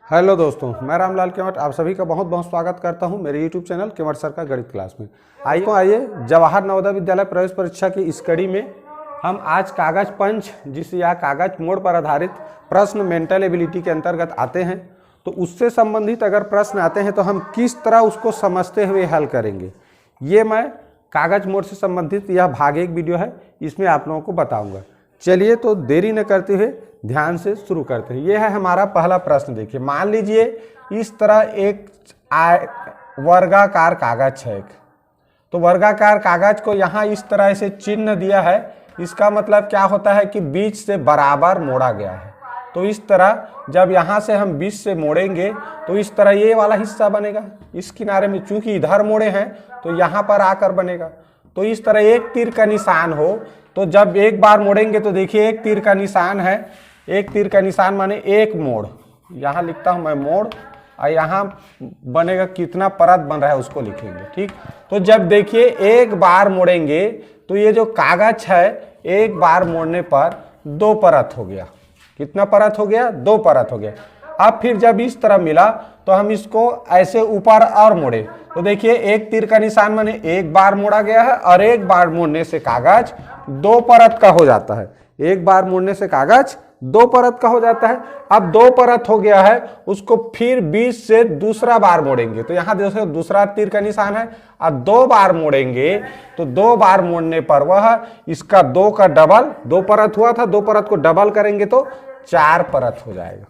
Hello दोस्तों, मैं रामलाल केवट आप सभी का बहुत बहुत स्वागत करता हूं मेरे यूट्यूब चैनल केवट सर का गणित क्लास में। आइए जवाहर नवोदय विद्यालय प्रवेश परीक्षा की इस कड़ी में हम आज कागज पंच जिस या कागज मोड़ पर आधारित प्रश्न मेंटल एबिलिटी के अंतर्गत आते हैं, तो उससे संबंधित अगर प्रश्न आते हैं तो हम किस तरह उसको समझते हुए हल करेंगे, ये मैं कागज मोड़ से संबंधित यह भाग 1 वीडियो है, इसमें आप लोगों को बताऊँगा। चलिए तो देरी न करते हुए ध्यान से शुरू करते हैं। यह है हमारा पहला प्रश्न। देखिए, मान लीजिए इस तरह एक वर्गाकार कागज है तो वर्गाकार कागज को यहाँ इस तरह से चिन्ह दिया है। इसका मतलब क्या होता है कि बीच से बराबर मोड़ा गया है। तो इस तरह जब यहाँ से हम बीच से मोड़ेंगे तो इस तरह ये वाला हिस्सा बनेगा। इस किनारे में चूंकि इधर मोड़े हैं तो यहाँ पर आकर बनेगा। तो इस तरह एक तीर का निशान हो तो जब एक बार मोड़ेंगे तो देखिए एक तीर का निशान है। एक तीर का निशान माने एक मोड़, यहाँ लिखता हूँ मैं मोड़, और यहाँ बनेगा कितना परत बन रहा है उसको लिखेंगे। ठीक, तो जब देखिए एक बार मोड़ेंगे तो ये जो कागज है एक बार मोड़ने पर 2 परत हो गया। कितना परत हो गया? 2 परत हो गया। अब फिर जब इस तरह मिला तो हम इसको ऐसे ऊपर और मोड़े तो देखिए एक तीर का निशान माने एक बार मोड़ा गया है और एक बार मोड़ने से कागज 2 परत का हो जाता है। एक बार मोड़ने से कागज 2 परत का हो जाता है। अब 2 परत हो गया है, उसको फिर बीच से दूसरा बार मोड़ेंगे तो यहाँ देखो दूसरा तीर का निशान है और 2 बार मोड़ेंगे तो 2 बार मोड़ने पर वह इसका 2 का डबल, 2 परत हुआ था, 2 परत को डबल करेंगे तो 4 परत हो जाएगा।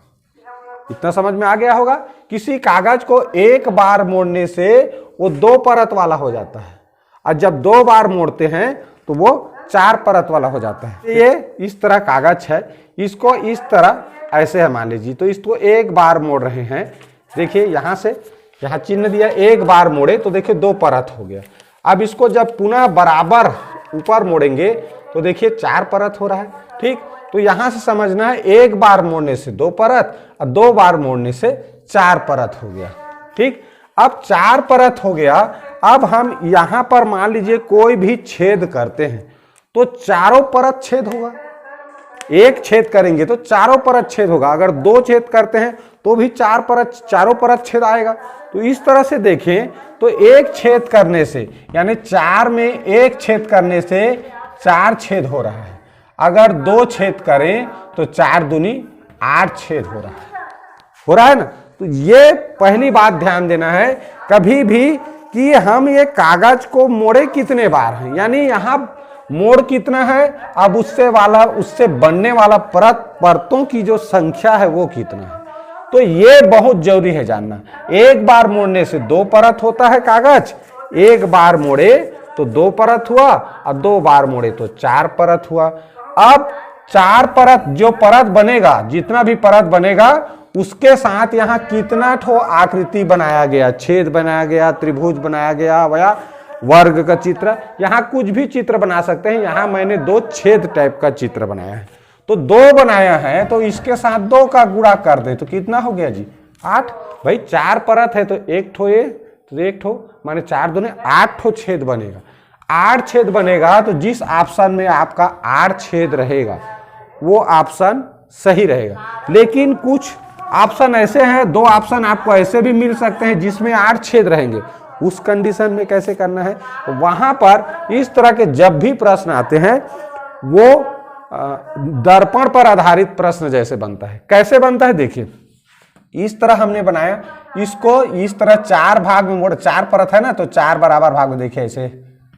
इतना समझ में आ गया होगा। किसी कागज को एक बार मोड़ने से वो 2 परत वाला हो जाता है और जब 2 बार मोड़ते हैं तो वो 4 परत वाला हो जाता है। ये इस तरह कागज है, इसको इस तरह ऐसे है मान लीजिए, तो इसको एक बार मोड़ रहे हैं। देखिए यहाँ से यहाँ चिन्ह दिया, एक बार मोड़े तो देखिए 2 परत हो गया। अब इसको जब पुनः बराबर ऊपर मोड़ेंगे तो देखिए 4 परत हो रहा है। ठीक, तो यहाँ से समझना है एक बार मोड़ने से 2 परत और 2 बार मोड़ने से 4 परत हो गया। ठीक, अब 4 परत हो गया। अब हम यहाँ पर मान लीजिए कोई भी छेद करते हैं तो चारों परत छेद होगा। एक छेद करेंगे तो चारों परत छेद होगा। अगर 2 छेद करते हैं तो भी चारों परत छेद आएगा। तो इस तरह से देखें तो एक छेद करने से यानी 4 में एक छेद करने से 4 छेद हो रहा है। अगर 2 छेद करें तो 4 दूनी 8 छेद हो रहा है ना। तो ये पहली बात ध्यान देना है कभी भी कि हम ये कागज को मोड़े कितने बार हैं, यानी यहाँ मोड़ कितना है, अब उससे बनने वाला परतों की जो संख्या है वो कितना है। तो ये बहुत जरूरी है जानना। एक बार मोड़ने से 2 परत होता है कागज, एक बार मोड़े तो 2 परत हुआ और 2 बार मोड़े तो 4 परत हुआ। अब 4 परत जो परत बनेगा, जितना भी परत बनेगा उसके साथ यहाँ कितना ठो आकृति बनाया गया, छेद बनाया गया, त्रिभुज बनाया गया या वर्ग का चित्र, यहाँ कुछ भी चित्र बना सकते हैं। यहाँ मैंने 2 छेद टाइप का चित्र बनाया है तो 2 बनाया है तो इसके साथ 2 का गुणा कर दें तो कितना हो गया जी? 8। भाई 4 परत है तो एक ठो ये तो एक ठो माने 4 दूने 8 ठो छेद बनेगा। 8 छेद बनेगा तो जिस ऑप्शन में आपका 8 छेद रहेगा वो ऑप्शन सही रहेगा। लेकिन कुछ ऑप्शन ऐसे हैं, 2 ऑप्शन आपको ऐसे भी मिल सकते हैं जिसमें 8 छेद रहेंगे। उस कंडीशन में कैसे करना है, वहां पर इस तरह के जब भी प्रश्न आते हैं वो दर्पण पर आधारित प्रश्न जैसे बनता है। कैसे बनता है देखिए, इस तरह हमने बनाया, इसको इस तरह 4 भाग में मोड़, 4 परत है ना तो 4 बराबर भाग में देखिए ऐसे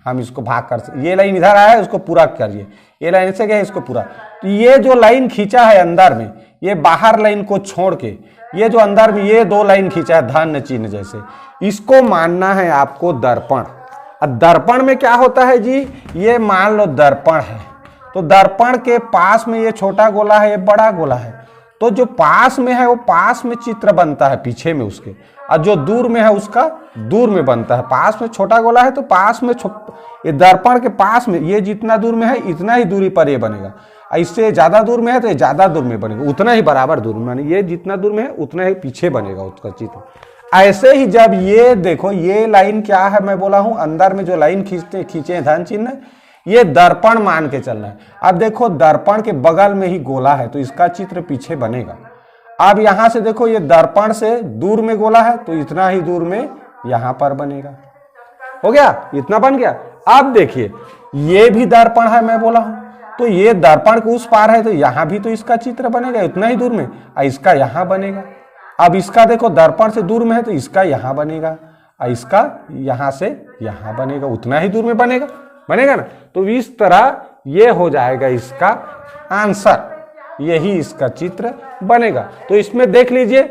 हम इसको भाग कर सकते। ये लाइन इधर आया है उसको पूरा करिए, ये लाइन से गया इसको पूरा। तो ये जो लाइन खींचा है अंदर में, ये बाहर लाइन को छोड़ के ये जो अंदर में ये 2 लाइन खींचा है धन चिन्ह जैसे, इसको मानना है आपको दर्पण। अब दर्पण में क्या होता है जी, ये मान लो दर्पण है तो दर्पण के पास में ये छोटा गोला है, ये बड़ा गोला है, तो जो पास में है वो पास में चित्र बनता है पीछे में उसके, और जो दूर में है उसका दूर में बनता है। पास में छोटा गोला है तो पास में ये दर्पण के पास में ये जितना दूर में है इतना ही दूरी पर ये बनेगा, इससे ज्यादा दूर में है तो ये ज्यादा दूर में बनेगा, उतना ही बराबर दूर में, ये जितना दूर में है उतना ही पीछे बनेगा उसका चित्र। ऐसे ही जब ये देखो ये लाइन क्या है, मैं बोला हूं अंदर में जो लाइन खींचे धन चिन्ह, ये दर्पण मान के चलना है। अब देखो दर्पण के बगल में ही गोला है तो इसका चित्र पीछे बनेगा। अब यहां से देखो ये दर्पण से दूर में गोला है तो इतना ही दूर में यहां पर बनेगा। हो गया, इतना बन गया। अब देखिए ये भी दर्पण है, मैं बोला हूं, तो ये दर्पण के उस पार है तो यहां भी तो इसका चित्र बनेगा इतना ही दूर में, और इसका यहां बनेगा। अब इसका देखो दर्पण से दूर में है तो इसका यहां बनेगा, और इसका यहां से यहां बनेगा, उतना ही दूर में बनेगा, बनेगा ना। तो इस तरह ये हो जाएगा इसका आंसर, यही इसका चित्र बनेगा। तो इसमें देख लीजिए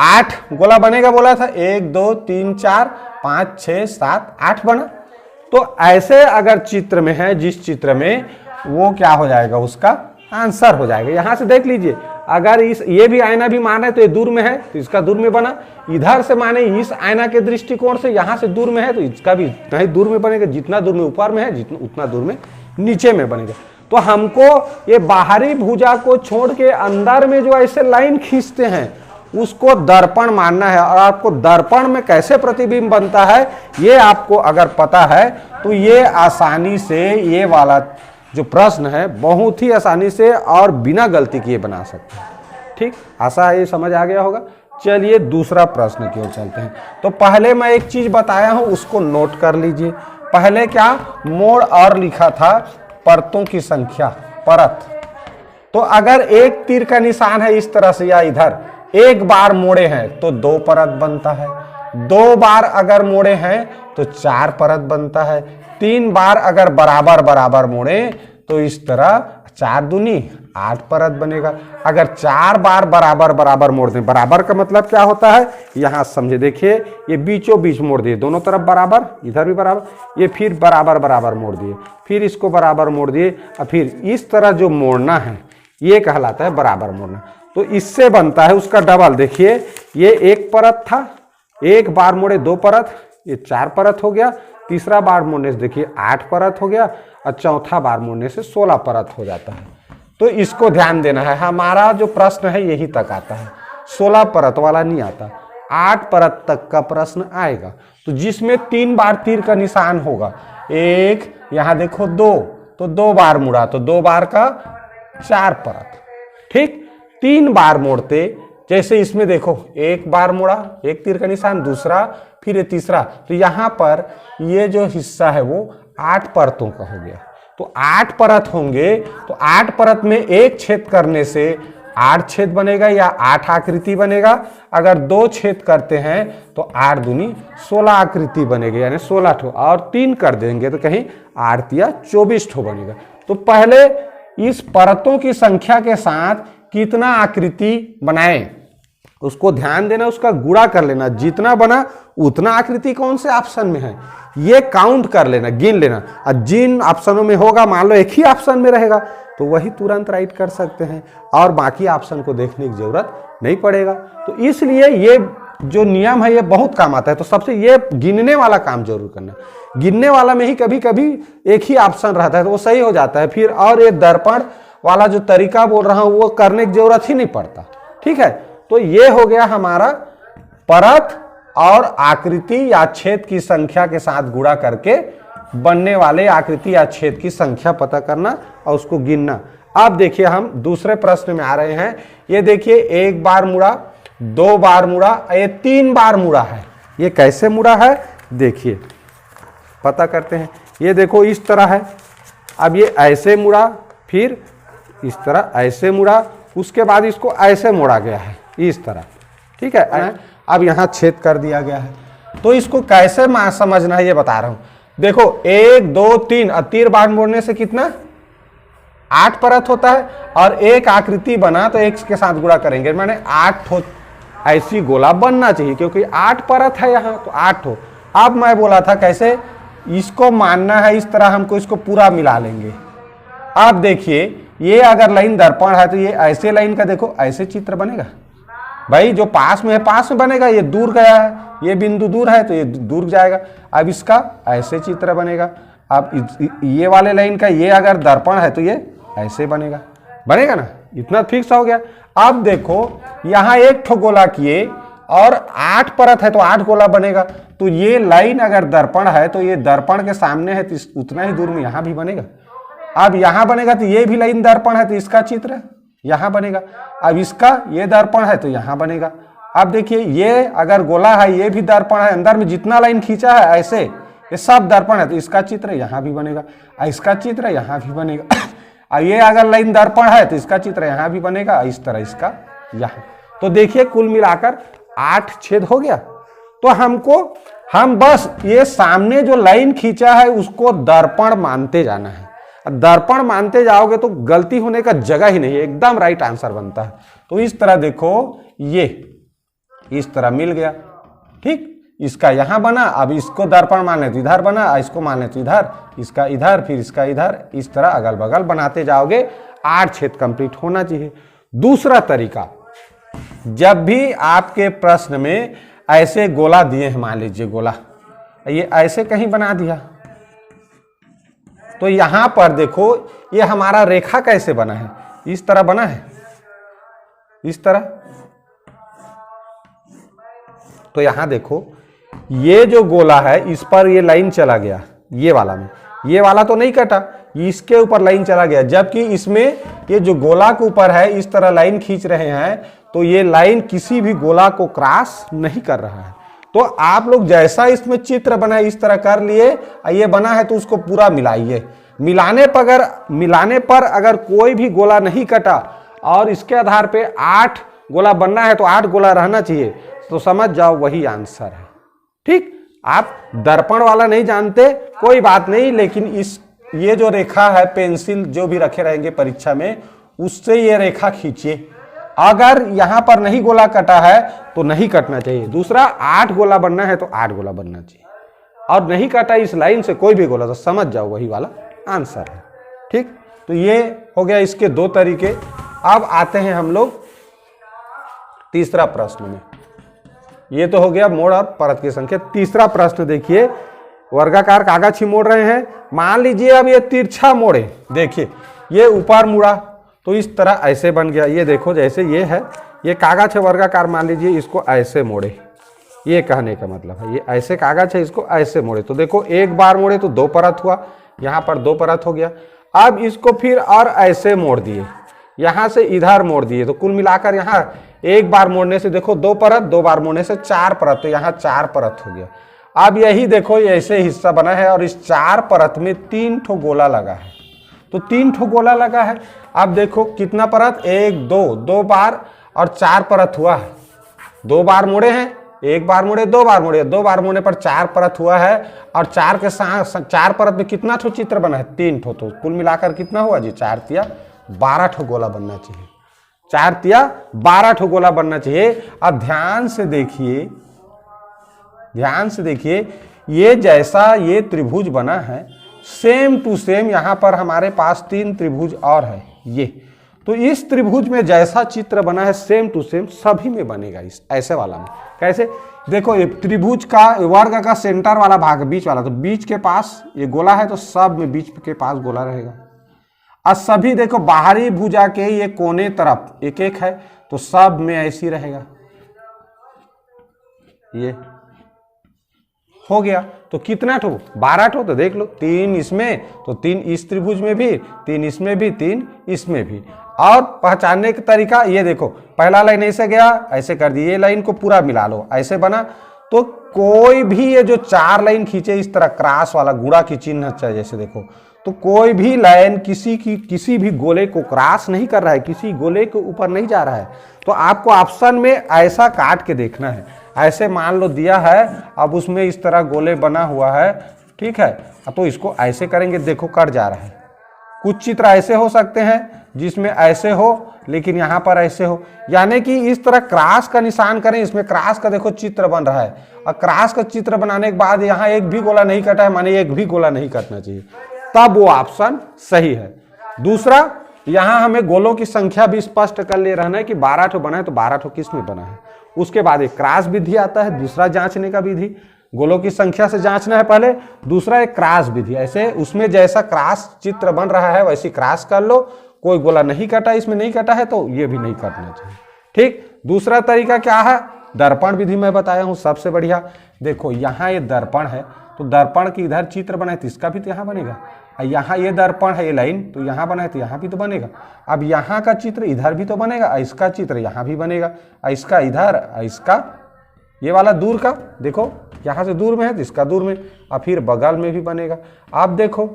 8 गोला बनेगा बोला था, 1 2 3 4 5 6 7 8 बना। तो ऐसे अगर चित्र में है, जिस चित्र में, वो क्या हो जाएगा, उसका आंसर हो जाएगा। यहां से देख लीजिए, अगर ये भी आईना भी माने तो ये दूर में है तो इसका दूर में बना, इधर से माने इस आईना के दृष्टिकोण से यहां से दूर में है तो इसका भी इतना ही दूर में बनेगा, जितना दूर में ऊपर में है उतना दूर में नीचे में बनेगा। तो हमको ये बाहरी भुजा को छोड़ के अंदर में जो ऐसे लाइन खींचते हैं उसको दर्पण मानना है। और आपको दर्पण में कैसे प्रतिबिंब बनता है ये आपको अगर पता है तो ये आसानी से ये वाला जो प्रश्न है बहुत ही आसानी से और बिना गलती किए बना सकते हैं। ठीक, आशा ये समझ आ गया होगा। चलिए दूसरा प्रश्न की ओर चलते हैं। तो पहले मैं एक चीज बताया हूं उसको नोट कर लीजिए। पहले क्या मोड़ और लिखा था परतों की संख्या, परत। तो अगर एक तीर का निशान है इस तरह से या इधर, एक बार मोड़े हैं तो 2 परत बनता है, 2 बार अगर मोड़े हैं तो 4 परत बनता है, 3 बार अगर बराबर बराबर मोड़े तो इस तरह 4 दूनी 8 परत बनेगा। अगर 4 बार बराबर बराबर मोड़ दें, बराबर का मतलब क्या होता है, यहां समझे, देखिए ये बीचों बीच मोड़ दिए, दोनों तरफ बराबर, इधर भी बराबर, ये फिर बराबर बराबर मोड़ दिए, फिर इसको बराबर मोड़ दिए, और फिर इस तरह जो मोड़ना है ये कहलाता है बराबर मोड़ना। तो इससे बनता है उसका डबल। देखिए ये 1 परत था, 1 बार मोड़े 2 परत, ये 4 परत हो गया, तीसरा बार मोड़ने से देखिए 8 परत हो गया, और चौथा बार मोड़ने से 16 परत हो जाता है। तो इसको ध्यान देना है, हमारा जो प्रश्न है यही तक आता है, 16 परत वाला नहीं आता, 8 परत तक का प्रश्न आएगा। तो जिसमें 3 बार तीर का निशान होगा, 1 यहां देखो 2, तो 2 बार मुड़ा तो 2 बार का 4 परत। ठीक, 3 बार मोड़ते, जैसे इसमें देखो 1 बार मुड़ा, 1 तीर का निशान, दूसरा, फिर तीसरा, तो यहां पर ये जो हिस्सा है वो 8 परतों का हो गया। तो 8 परत होंगे तो 8 परत में एक छेद करने से 8 छेद बनेगा या 8 आकृति बनेगा। अगर 2 छेद करते हैं तो 8 दूनी 16 आकृति बनेगी, यानी 16 ठो, और 3 कर देंगे तो कहीं 8 या 24 ठो बनेगा। तो पहले इस परतों की संख्या के साथ कितना आकृति बनाएं उसको ध्यान देना, उसका गुणा कर लेना, जितना बना उतना आकृति कौन से ऑप्शन में है ये काउंट कर लेना, गिन लेना, और जिन ऑप्शनों में होगा, मान लो एक ही ऑप्शन में रहेगा तो वही तुरंत राइट कर सकते हैं और बाकी ऑप्शन को देखने की जरूरत नहीं पड़ेगा। तो इसलिए ये जो नियम है ये बहुत काम आता है। तो सबसे ये गिनने वाला काम जरूर करना, गिनने वाला में ही कभी कभी एक ही ऑप्शन रहता है तो वो सही हो जाता है, फिर और ये दर्पण वाला जो तरीका बोल रहा हूं वो करने की जरूरत ही नहीं पड़ता। ठीक है, तो ये हो गया हमारा परत और आकृति या छेद की संख्या के साथ गुणा करके बनने वाले आकृति या छेद की संख्या पता करना और उसको गिनना। अब देखिए हम दूसरे प्रश्न में आ रहे हैं। ये देखिए 1 बार मुड़ा, 2 बार मुड़ा, ये 3 बार मुड़ा है। ये कैसे मुड़ा है देखिए, पता करते हैं। ये देखो इस तरह है, अब ये ऐसे मुड़ा, फिर इस तरह ऐसे मुड़ा, उसके बाद इसको ऐसे मोड़ा गया है इस तरह। ठीक है, अब यहां छेद कर दिया गया है। तो इसको कैसे समझना है ये बता रहा हूं। देखो 1 2 3 और 3 बार मोड़ने से कितना 8 परत होता है, और एक आकृति बना तो एक के साथ गुणा करेंगे, माने 8 ठो ऐसी गोला बनना चाहिए, क्योंकि 8 परत है यहाँ तो 8 ठो। अब मैं बोला था कैसे इसको मानना है, इस तरह हमको इसको पूरा मिला लेंगे। अब देखिए ये अगर लाइन दर्पण है तो ये ऐसे लाइन का देखो ऐसे चित्र बनेगा भाई, जो पास में है पास में बनेगा, ये दूर गया है, ये बिंदु दूर है तो ये दूर जाएगा। अब इसका ऐसे चित्र बनेगा। अब ये वाले लाइन का ये अगर दर्पण है तो ये ऐसे बनेगा, बनेगा ना, इतना फिक्स हो गया। अब देखो यहाँ 1 ठो गोला किए और 8 परत है तो 8 गोला बनेगा। तो ये लाइन अगर दर्पण है तो ये दर्पण के सामने है तो उतना ही दूर में यहाँ भी बनेगा। अब यहाँ बनेगा तो ये भी लाइन दर्पण है तो इसका चित्र यहाँ बनेगा। अब इसका ये दर्पण है तो यहाँ बनेगा। अब देखिए ये अगर गोला है, ये भी दर्पण है, अंदर में जितना लाइन खींचा है ऐसे ये सब दर्पण है, तो इसका चित्र यहाँ भी बनेगा, इसका चित्र यहाँ भी बनेगा। और ये अगर लाइन दर्पण है तो इसका चित्र यहाँ भी बनेगा, इस तरह इसका यहाँ। तो देखिए कुल मिलाकर 8 छेद हो गया। तो हम बस ये सामने जो लाइन खींचा है उसको दर्पण मानते जाना है। दर्पण मानते जाओगे तो गलती होने का जगह ही नहीं है, एकदम राइट आंसर बनता है। तो इस तरह देखो, ये इस तरह मिल गया, ठीक। इसका यहां बना, अब इसको दर्पण मान ले तो इधर बना, इसको मान ले तो इधर, इसका इधर, फिर इसका इधर, इस तरह अगल बगल बनाते जाओगे, 8 छेद कंप्लीट होना चाहिए। दूसरा तरीका, जब भी आपके प्रश्न में ऐसे गोला दिए हैं, मान लीजिए गोला ये ऐसे कहीं बना दिया, तो यहां पर देखो ये हमारा रेखा कैसे बना है, इस तरह बना है, इस तरह। तो यहां देखो ये जो गोला है इस पर ये लाइन चला गया, ये वाला में, ये वाला तो नहीं कटा, इसके ऊपर लाइन चला गया, जबकि इसमें ये जो गोला के ऊपर है इस तरह लाइन खींच रहे हैं, तो ये लाइन किसी भी गोला को क्रॉस नहीं कर रहा है। तो आप लोग जैसा इसमें चित्र बना है इस तरह कर लिए, ये बना है तो उसको पूरा मिलाइए। मिलाने पर अगर कोई भी गोला नहीं कटा और इसके आधार पे 8 गोला बनना है तो 8 गोला रहना चाहिए, तो समझ जाओ वही आंसर है, ठीक। आप दर्पण वाला नहीं जानते कोई बात नहीं, लेकिन ये जो रेखा है, पेंसिल जो भी रखे रहेंगे परीक्षा में, उससे ये रेखा खींचिए। अगर यहां पर नहीं गोला कटा है तो नहीं कटना चाहिए। दूसरा, 8 गोला बनना है तो 8 गोला बनना चाहिए, और नहीं कटा इस लाइन से कोई भी गोला, तो समझ जाओ वही वाला आंसर है, ठीक। तो ये हो गया इसके 2 तरीके। अब आते हैं हम लोग तीसरा प्रश्न में। ये तो हो गया मोड़ और परत की संख्या। तीसरा प्रश्न देखिए, वर्गाकार कागज ही मोड़ रहे हैं। मान लीजिए अब ये तिरछा मोड़े, देखिए ये ऊपर मुड़ा तो इस तरह ऐसे बन गया। ये देखो जैसे ये है, ये कागज है वर्गाकार, मान लीजिए इसको ऐसे मोड़े, ये कहने का मतलब है ये ऐसे कागज है, इसको ऐसे मोड़े तो देखो एक बार मोड़े तो 2 परत हुआ, यहाँ पर 2 परत हो गया। अब इसको फिर और ऐसे मोड़ दिए, यहाँ से इधर मोड़ दिए, तो कुल मिलाकर यहाँ एक बार मोड़ने से देखो 2 परत, 2 बार मोड़ने से 4 परत, तो यहाँ 4 परत हो गया। अब यही देखो ये ऐसे हिस्सा बना है और इस 4 परत में 3 ठो गोला लगा है, तो 3 ठो गोला लगा है। अब देखो कितना परत, 1 2 बार और 4 परत हुआ है। 2 बार मोड़े हैं, 1 बार मोड़े, 2 बार मोड़े, 2 बार मोड़ने पर 4 परत हुआ है, और 4 के साथ 4 परत में कितना ठो चित्र बना है, 3 ठो। तो कुल मिलाकर कितना हुआ जी, 4 तिया 12 ठो गोला बनना चाहिए, 4 तिया 12 ठो गोला बनना चाहिए। अब ध्यान से देखिए, ध्यान से देखिए, ये जैसा ये त्रिभुज बना है सेम टू सेम यहाँ पर हमारे पास 3 त्रिभुज और है ये, तो इस त्रिभुज में जैसा चित्र बना है सेम टू सेम सभी में बनेगा, इस ऐसे वाला में। कैसे, देखो ये त्रिभुज का वर्ग का सेंटर वाला भाग बीच वाला, तो बीच के पास ये गोला है तो सब में बीच के पास गोला रहेगा। और सभी देखो बाहरी भुजा के ये कोने तरफ एक एक है, तो सब में ऐसी रहेगा। ये हो गया, तो कितना ठो, 12 ठो। तो देख लो 3 इसमें, तो 3 इस त्रिभुज में भी, 3 इसमें भी, 3 इसमें भी। और पहचानने का तरीका ये देखो, पहला लाइन ऐसे गया, ऐसे कर दिए, ये लाइन को पूरा मिला लो, ऐसे बना। तो कोई भी ये जो 4 लाइन खींचे इस तरह क्रॉस वाला गुणा की चिन्ह चाहिए, जैसे देखो, तो कोई भी लाइन किसी भी गोले को क्रॉस नहीं कर रहा है, किसी गोले के ऊपर नहीं जा रहा है। तो आपको ऑप्शन में ऐसा काट के देखना है, ऐसे मान लो दिया है, अब उसमें इस तरह गोले बना हुआ है, ठीक है, तो इसको ऐसे करेंगे, देखो कट जा रहा है। कुछ चित्र ऐसे हो सकते हैं जिसमें ऐसे हो, लेकिन यहाँ पर ऐसे हो, यानी कि इस तरह क्रॉस का निशान करें, इसमें क्रॉस का देखो चित्र बन रहा है, और क्रॉस का चित्र बनाने के बाद यहाँ एक भी गोला नहीं कटा है, माने एक भी गोला नहीं कटना चाहिए, तब वो ऑप्शन सही है। दूसरा, यहाँ हमें गोलों की संख्या भी स्पष्ट कर ले रहना है कि 12 ठो बना है तो 12 ठो किस में बना है। उसके बाद एक क्रॉस विधि आता है, दूसरा जांचने का विधि, गोलों की संख्या से जांचना है पहले, दूसरा एक क्रॉस विधि, ऐसे उसमें जैसा क्रॉस चित्र बन रहा है वैसी क्रॉस कर लो। कोई गोला नहीं कटा, इसमें नहीं कटा है तो ये भी नहीं कटना चाहिए, ठीक। दूसरा तरीका क्या है, दर्पण विधि मैं बताया हूं सबसे बढ़िया। देखो यहाँ ये दर्पण है, तो दर्पण की इधर चित्र बनाए तो इसका भी तो यहाँ बनेगा, यहाँ ये दर्पण है, ये लाइन तो यहाँ बना है तो यहाँ भी तो बनेगा। अब यहाँ का चित्र इधर भी तो बनेगा, इसका चित्र यहाँ भी बनेगा, इसका इधर, इसका ये वाला दूर का, देखो यहाँ से दूर में है तो इसका दूर में, और फिर बगल में भी बनेगा। आप देखो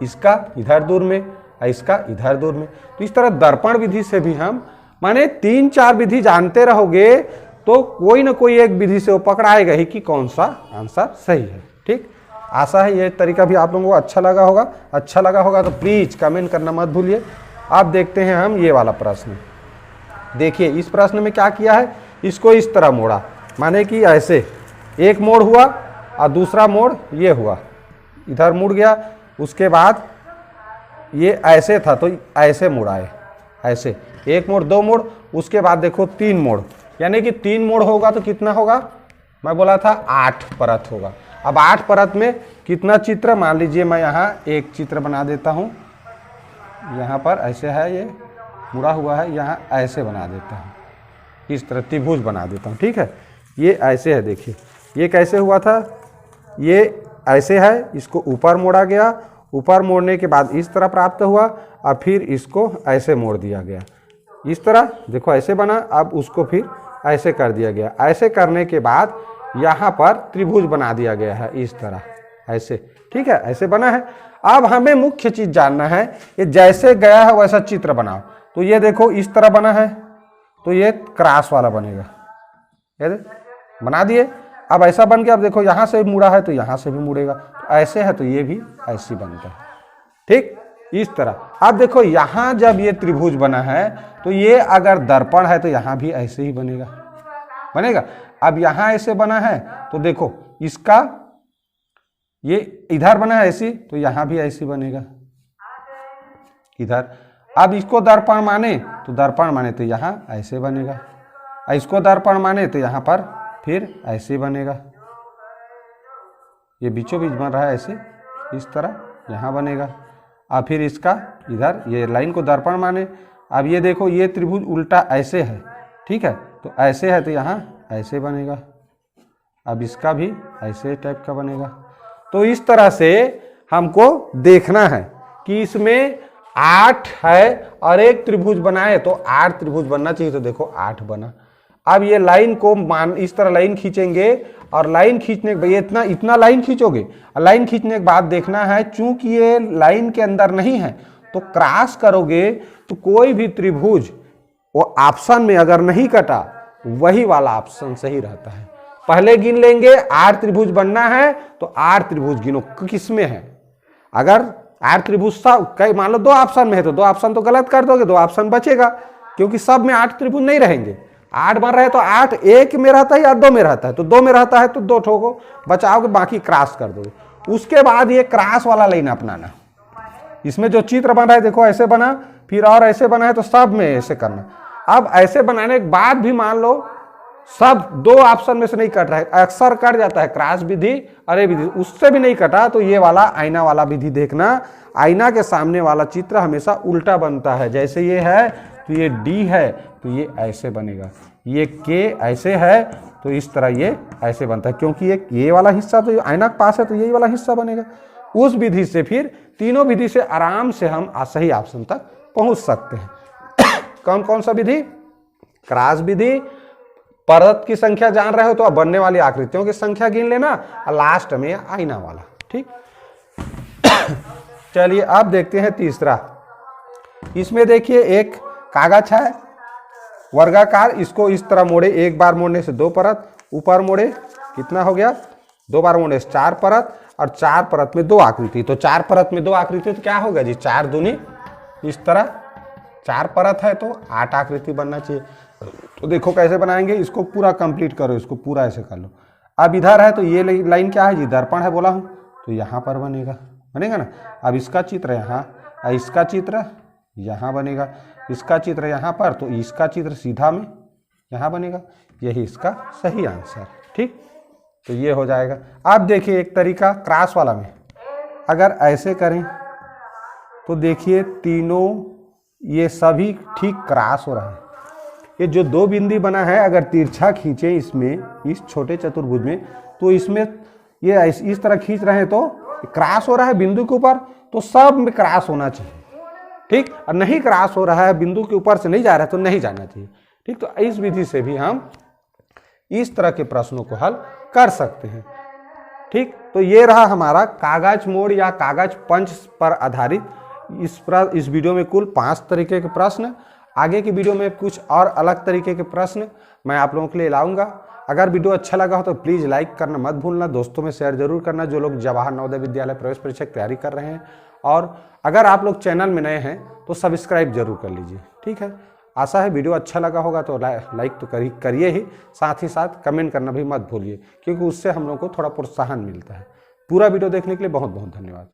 इसका इधर दूर में, इसका इधर दूर में। तो इस तरह दर्पण विधि से भी हम माने 3-4 विधि जानते रहोगे तो कोई ना कोई एक विधि से वो पकड़ाएगा ही कि कौन सा आंसर सही है। ठीक, आशा है ये तरीका भी आप लोगों को अच्छा लगा होगा। अच्छा लगा होगा तो प्लीज कमेंट करना मत भूलिए। अब देखते हैं हम ये वाला प्रश्न। देखिए इस प्रश्न में क्या किया है, इसको इस तरह मोड़ा, माने कि ऐसे एक मोड़ हुआ और दूसरा मोड़ ये हुआ, इधर मुड़ गया, उसके बाद ये ऐसे था तो ऐसे मुड़ाए, ऐसे एक मोड़, दो मोड़, उसके बाद देखो 3 मोड़, यानी कि 3 मोड़ होगा तो कितना होगा, मैं बोला था 8 परत होगा। अब 8 परत में कितना चित्र, मान लीजिए मैं यहाँ एक चित्र बना देता हूँ, यहाँ पर ऐसे है, ये मुड़ा हुआ है, यहाँ ऐसे बना देता हूँ, इस तरह त्रिभुज बना देता हूँ। ठीक है, ये ऐसे है, देखिए ये कैसे हुआ था, ये ऐसे है, इसको ऊपर मोड़ा गया, ऊपर मोड़ने के बाद इस तरह प्राप्त हुआ और फिर इसको ऐसे मोड़ दिया गया, इस तरह देखो ऐसे बना। अब उसको फिर ऐसे कर दिया गया, ऐसे करने के बाद यहाँ पर त्रिभुज बना दिया गया है इस तरह, ऐसे। ठीक है, ऐसे बना है। अब हमें मुख्य चीज जानना है, ये जैसे गया है वैसा चित्र बनाओ। तो ये देखो इस तरह बना है तो ये क्रॉस वाला बनेगा, ये बना दिए। अब ऐसा बन गया, अब देखो यहाँ से मुड़ा है तो यहाँ से भी मुड़ेगा, तो ऐसे है तो ये भी ऐसे बनता है। ठीक, इस तरह। अब देखो यहाँ जब ये त्रिभुज बना है तो ये अगर दर्पण है तो यहाँ भी ऐसे ही बनेगा, बनेगा। अब यहाँ ऐसे बना है तो देखो इसका ये इधर बना है ऐसी, तो यहाँ भी ऐसी बनेगा इधर। अब इसको दर्पण माने तो दर्पण माने तो यहाँ ऐसे बनेगा, इसको दर्पण माने तो यहाँ पर फिर ऐसे बनेगा, ये बीचों बीच बन रहा है ऐसे, इस तरह यहाँ बनेगा। अब फिर इसका इधर ये लाइन को दर्पण माने, अब ये देखो ये त्रिभुज उल्टा ऐसे है, ठीक है, तो ऐसे है तो यहाँ ऐसे बनेगा। अब इसका भी ऐसे टाइप का बनेगा। तो इस तरह से हमको देखना है कि इसमें 8 है और एक त्रिभुज बनाए तो 8 त्रिभुज बनना चाहिए, तो देखो 8 बना। अब ये लाइन को इस तरह लाइन खींचेंगे और लाइन खींचने के बाद इतना लाइन खींचोगे, लाइन खींचने के बाद देखना है चूंकि ये लाइन के अंदर नहीं है तो क्रॉस करोगे तो कोई भी त्रिभुज वो ऑप्शन में अगर नहीं कटा वही वाला ऑप्शन सही रहता है। पहले गिन लेंगे 8 त्रिभुज बनना है तो 8 त्रिभुज गिनो किसमें है। अगर 8 त्रिभुज मान लो 2 ऑप्शन में है तो 2 ऑप्शन तो गलत कर दोगे, 2 ऑप्शन बचेगा, क्योंकि सब में 8 त्रिभुज नहीं रहेंगे। 8 बन रहे तो 8 एक में रहता है या 2 में रहता है, तो 2 में रहता है तो 2 ठो को बचाओगे, बाकी क्रॉस कर दोगे। उसके बाद ये क्रॉस वाला लाइन अपनाना। इसमें जो चित्र बन रहा है देखो ऐसे बना, फिर और ऐसे बना है तो सब में ऐसे करना। अब ऐसे बनाने के बाद भी मान लो सब 2 ऑप्शन में से नहीं कट रहा है, अक्सर कट जाता है क्रॉस विधि अरे विधि, उससे भी नहीं कटा तो ये वाला आईना वाला विधि देखना। आईना के सामने वाला चित्र हमेशा उल्टा बनता है। जैसे ये है तो ये डी है तो ये ऐसे बनेगा, ये के ऐसे है तो इस तरह ये ऐसे बनता है, क्योंकि ये वाला हिस्सा तो आईना के पास है तो यही वाला हिस्सा बनेगा। उस विधि से फिर तीनों विधि से आराम से हम सही ऑप्शन तक पहुंच सकते हैं। कौन कौन सा विधि? क्रॉस विधि, परत की संख्या जान रहे हो तो अब बनने वाली आकृतियों की संख्या गिन लेना, और लास्ट में आईना वाला। ठीक, चलिए अब देखते हैं तीसरा। इसमें देखिए एक कागज है वर्गाकार, इसको इस तरह मोड़े, एक बार मोड़ने से 2 परत, ऊपर मोड़े कितना हो गया, 2 बार मोड़ने से 4 परत, और 4 परत में 2 आकृति। तो 4 परत में 2 आकृति तो क्या होगा जी, 4 दूनी इस तरह 4 परत है तो 8 आकृति बनना चाहिए। तो देखो कैसे बनाएंगे, इसको पूरा कंप्लीट करो, इसको पूरा ऐसे कर लो। अब इधर है तो ये लाइन क्या है जी, दर्पण है बोला हूँ, तो यहाँ पर बनेगा ना। अब इसका चित्र यहाँ, इसका चित्र यहाँ बनेगा, इसका चित्र यहाँ पर, तो इसका चित्र सीधा में यहाँ बनेगा। यही इसका सही आंसर। ठीक, तो ये हो जाएगा। अब देखिए एक तरीका क्रॉस वाला में, अगर ऐसे करें तो देखिए तीनों ये सभी ठीक क्रॉस हो रहा है। ये जो 2 बिंदी बना है अगर तिरछा खींचे इसमें, इस छोटे चतुर्भुज में, तो इसमें ये इस तरह खींच रहे हैं तो क्रॉस हो रहा है बिंदु के ऊपर तो सब में क्रॉस होना चाहिए, ठीक। और नहीं क्रॉस हो रहा है, बिंदु के ऊपर से नहीं जा रहा है तो नहीं जाना चाहिए, ठीक। तो इस विधि से भी हम इस तरह के प्रश्नों को हल कर सकते हैं, ठीक। तो ये रहा हमारा कागज मोड़ या कागज पंच पर आधारित इस वीडियो में कुल 5 तरीके के प्रश्न। आगे की वीडियो में कुछ और अलग तरीके के प्रश्न मैं आप लोगों के लिए लाऊंगा। अगर वीडियो अच्छा लगा हो तो प्लीज़ लाइक करना मत भूलना, दोस्तों में शेयर जरूर करना जो लोग जवाहर नवोदय विद्यालय प्रवेश परीक्षा की तैयारी कर रहे हैं। और अगर आप लोग चैनल में नए हैं तो सब्सक्राइब जरूर कर लीजिए, ठीक है। आशा है वीडियो अच्छा लगा होगा तो लाइक तो करिए ही, साथ ही साथ कमेंट करना भी मत भूलिए, क्योंकि उससे हम लोग को थोड़ा प्रोत्साहन मिलता है। पूरा वीडियो देखने के लिए बहुत बहुत धन्यवाद।